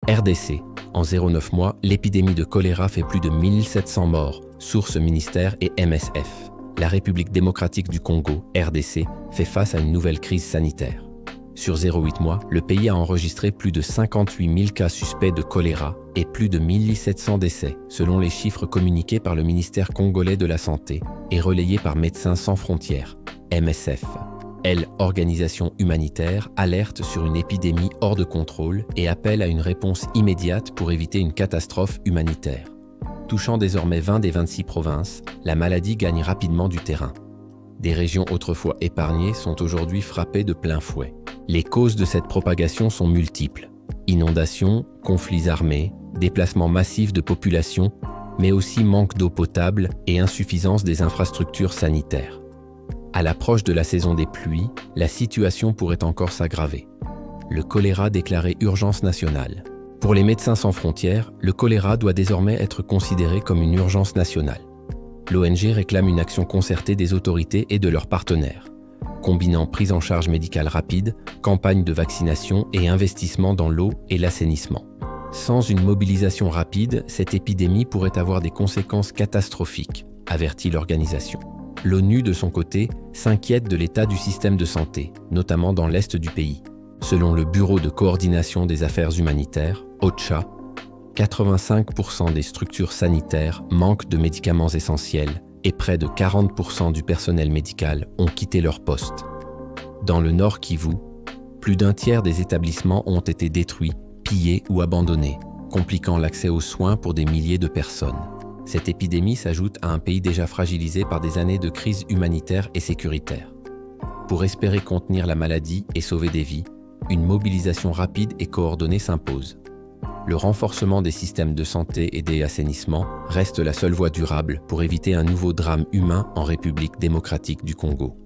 RDC. En 0,9 mois, l'épidémie de choléra fait plus de 1700 morts, source ministère et MSF. La République démocratique du Congo, RDC, fait face à une nouvelle crise sanitaire. Sur 0,8 mois, le pays a enregistré plus de 58 000 cas suspects de choléra et plus de 1700 décès, selon les chiffres communiqués par le ministère congolais de la Santé et relayés par Médecins sans frontières, MSF. Organisation humanitaire, alerte sur une épidémie hors de contrôle et appelle à une réponse immédiate pour éviter une catastrophe humanitaire. Touchant désormais 20 des 26 provinces, la maladie gagne rapidement du terrain. Des régions autrefois épargnées sont aujourd'hui frappées de plein fouet. Les causes de cette propagation sont multiples. Inondations, conflits armés, déplacements massifs de population, mais aussi manque d'eau potable et insuffisance des infrastructures sanitaires. À l'approche de la saison des pluies, la situation pourrait encore s'aggraver. Le choléra déclaré urgence nationale. Pour les Médecins sans frontières, le choléra doit désormais être considéré comme une urgence nationale. L'ONG réclame une action concertée des autorités et de leurs partenaires, combinant prise en charge médicale rapide, campagne de vaccination et investissement dans l'eau et l'assainissement. Sans une mobilisation rapide, cette épidémie pourrait avoir des conséquences catastrophiques, avertit l'organisation. L'ONU, de son côté, s'inquiète de l'état du système de santé, notamment dans l'est du pays. Selon le Bureau de coordination des affaires humanitaires, OCHA, 85% des structures sanitaires manquent de médicaments essentiels et près de 40% du personnel médical ont quitté leur poste. Dans le Nord Kivu, plus d'un tiers des établissements ont été détruits, pillés ou abandonnés, compliquant l'accès aux soins pour des milliers de personnes. Cette épidémie s'ajoute à un pays déjà fragilisé par des années de crise humanitaire et sécuritaire. Pour espérer contenir la maladie et sauver des vies, une mobilisation rapide et coordonnée s'impose. Le renforcement des systèmes de santé et des assainissements reste la seule voie durable pour éviter un nouveau drame humain en République démocratique du Congo.